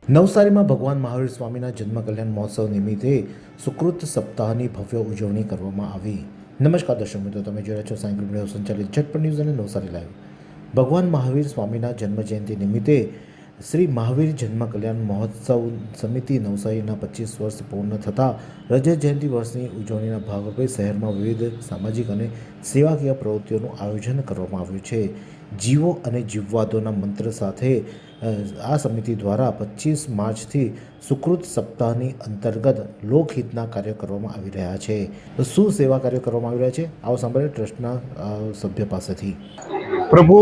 નવસારીમાં ભગવાન મહાવીર સ્વામીના જન્મ કલ્યાણ મહોત્સવ નિમિત્તે સુકૃત સપ્તાહની ભવ્ય ઉજવણી કરવામાં આવી। નમસ્કાર દર્શક મિત્રો, તમે જોઈ રહ્યા છો સાયકલ મીડિયા સંચાલિત ઝટપટ ન્યૂઝ અને નવસારી લાઈવ। ભગવાન મહાવીર સ્વામીના જન્મ જયંતિ નિમિત્તે શ્રી મહાવીર જન્મ કલ્યાણ મહોત્સવ સમિતિ નવસારીના 25 વર્ષ પૂર્ણ થતાં રજત જયંતિ વર્ષની ઉજવણીના ભાગરૂપે શહેરમાં વિવિધ સામાજિક અને સેવાકીય પ્રવૃત્તિઓનું આયોજન કરવામાં આવ્યું છે। જીવો અને જીવવાદોના મંત્ર સાથે આ સમિતિ દ્વારા 25 માર્ચથી સુકૃત સપ્તાહની અંતર્ગત લોકહિતના કાર્યો કરવામાં આવી રહ્યા છે। તો શું સેવા કાર્યો કરવામાં આવી રહ્યા છે, આવો સાંભળીએ ટ્રસ્ટના સભ્ય પાસેથી। પ્રભુ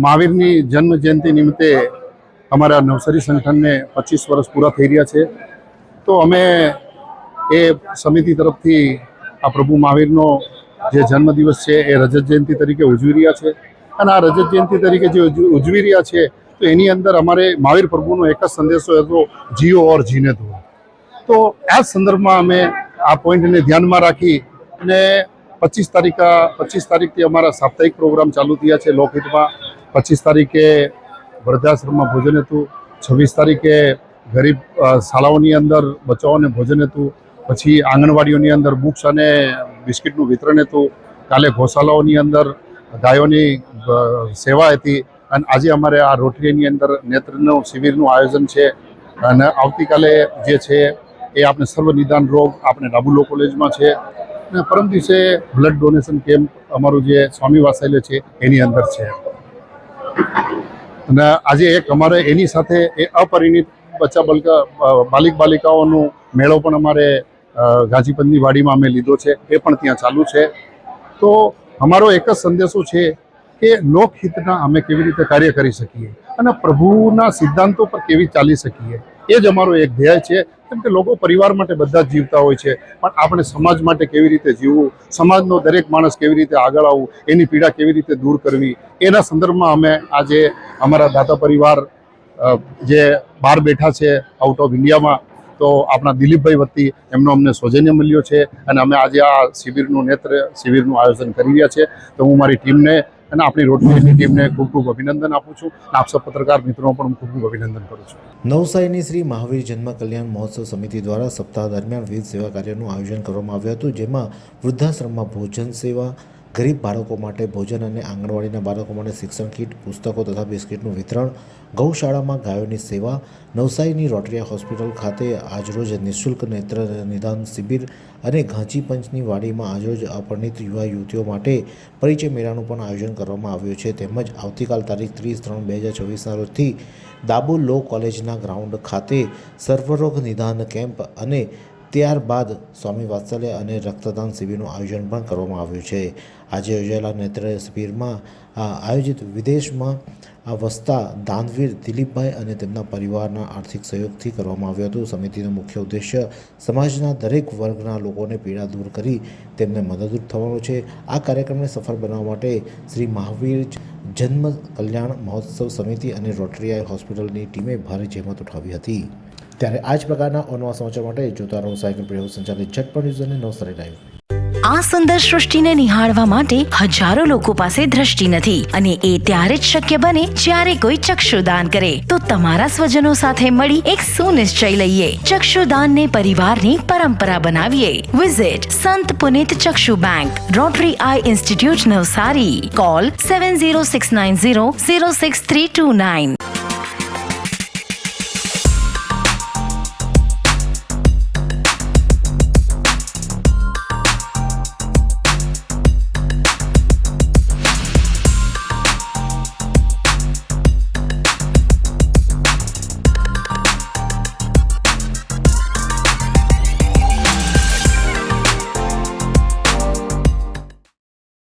મહાવીરની જન્મ જયંતિ નિમિત્તે અમારા નવસારી સંગઠનને 25 વર્ષ પૂરા થઈ રહ્યા છે। તો અમે એ સમિતિ તરફથી આ પ્રભુ મહાવીરનો જે જન્મદિવસ છે એ રજત જયંતિ તરીકે ઉજવી રહ્યા છે અને આ રજત જયંતિ તરીકે જે ઉજવી રહ્યા છે તો એની અંદર અમારે મહાવીર પ્રભુનો એક જ સંદેશો હતો, જીઓ ઓર જીને દો। તો આ સંદર્ભમાં અમે આ પોઈન્ટને ધ્યાનમાં રાખી અને 25 તારીખથી અમારા સાપ્તાહિક પ્રોગ્રામ ચાલુ થયા છે લોકહિતમાં। 25 તારીખે વૃદ્ધાશ્રમમાં ભોજન હતું, 26 તારીખે ગરીબ શાળાઓની અંદર બચ્ચાઓને ભોજન હતું, પછી આંગણવાડીઓની અંદર બુક્સ અને બિસ્કિટનું વિતરણ હતું, કાલે ગૌશાળાઓની અંદર ગાયોની સેવા હતી અને આજે અમારે આ રોટરીની અંદર નેત્રનું શિબિરનું આયોજન છે। અને આવતીકાલે જે છે એ આપણે સર્વ નિદાન રોગ આપણે ડાબુ લો કોલેજમાં છે અને પરમ દિવસે બ્લડ ડોનેશન કેમ્પ અમારું જે સ્વામી વાત્સલ્ય છે એની અંદર છે। અને આજે એક અમારે એની સાથે એ અપરિણિત બાલિક બાલિકાઓનું મેળો પણ અમારે ગાજીપંથની વાડીમાં અમે લીધો છે, એ પણ ત્યાં ચાલુ છે। તો અમારો એક જ સંદેશો છે કે લોકહિતના અમે કેવી રીતે કાર્ય કરી શકીએ અને પ્રભુના સિદ્ધાંતો પર કેવી ચાલી શકીએ, એ જ અમારો એક ધ્યેય છે। કેમ કે લોકો પરિવાર માટે બધા જ જીવતા હોય છે, પણ આપણે સમાજ માટે કેવી રીતે જીવવું, સમાજનો દરેક માણસ કેવી રીતે આગળ આવવું, એની પીડા કેવી રીતે દૂર કરવી, એના સંદર્ભમાં અમે આજે અમારા દાતા પરિવાર જે બહાર બેઠા છે આઉટ ઓફ ઇન્ડિયામાં, તો આપણા દિલીપભાઈ વતી એમનો અમને સૌજન્ય મળ્યો છે અને અમે આજે આ શિબિરનું શિબિરનું આયોજન કરી રહ્યા છે। તો હું મારી ટીમને અને આપણી રોટરીની ટીમને ખૂબ ખૂબ અભિનંદન આપું છું અને આપ સૌ પત્રકાર મિત્રોનો પણ ખૂબ ખૂબ અભિનંદન કરું છું। નવસારીની શ્રી મહાવીર જન્મ કલ્યાણ મહોત્સવ સમિતિ દ્વારા સપ્તાહ દરમિયાન વિવિધ સેવા કાર્યોનું આયોજન કરવામાં આવ્યું હતું, જેમાં વૃદ્ધાશ્રમમાં ભોજન સેવા, ગરીબ બાળકો માટે ભોજન અને આંગણવાડીના બાળકો માટે શિક્ષણ કીટ, પુસ્તકો તથા બિસ્કિટનું વિતરણ, ગૌશાળામાં ગાયોની સેવા, નવસારીની રોટરિયા હોસ્પિટલ ખાતે આજરોજ નિઃશુલ્ક નેત્ર નિદાન શિબિર અને ઘાંચી પંચની વાડીમાં આજરોજ અપરિણિત યુવા યુવતીઓ માટે પરિચય મેળાનું પણ આયોજન કરવામાં આવ્યું છે। તેમજ આવતીકાલ તારીખ 30/3/2024ના રોજથી ડાબુ લો કોલેજના ગ્રાઉન્ડ ખાતે સર્વરોગ નિદાન કેમ્પ અને ત્યારબાદ સ્વામી વાત્સલ્ય અને રક્તદાન શિબિરનું આયોજન પણ કરવામાં આવ્યું છે। આજે યોજાયેલા નેત્ર શિબિરમાં આયોજિત વિદેશમાં વસતા દાનવીર દિલીપભાઈ અને તેમના પરિવારના આર્થિક સહયોગથી કરવામાં આવ્યું હતું। સમિતિનો મુખ્ય ઉદ્દેશ્ય સમાજના દરેક વર્ગના લોકોને પીડા દૂર કરી તેમને મદદરૂપ થવાનો છે। આ કાર્યક્રમને સફળ બનાવવા માટે શ્રી મહાવીર જન્મ કલ્યાણ મહોત્સવ સમિતિ અને રોટરિયા હોસ્પિટલની ટીમે ભારે જહેમત ઉઠાવી હતી। ત્યારે આ જ પ્રકારના અવનવા સમાચાર માટે જોતા રહો સાયકલ મીડિયા સંચાલિત ઝટપટ ન્યૂઝ અને નવસારી લાઈવ। આ સુંદર સૃષ્ટિને નિહાળવા માટે હજારો લોકો પાસે દ્રષ્ટિ નથી અને એ ત્યારે જ શક્ય બને જ્યારે કોઈ ચક્ષુદાન કરે। તો તમારા સ્વજનો સાથે મળી એક સુનિશ્ચય લઈએ, ચક્ષુદાનને પરિવારની પરંપરા બનાવીએ। Visit Sant Punit Chakshu bank, rotary eye institute Navsari. Call 7069006329।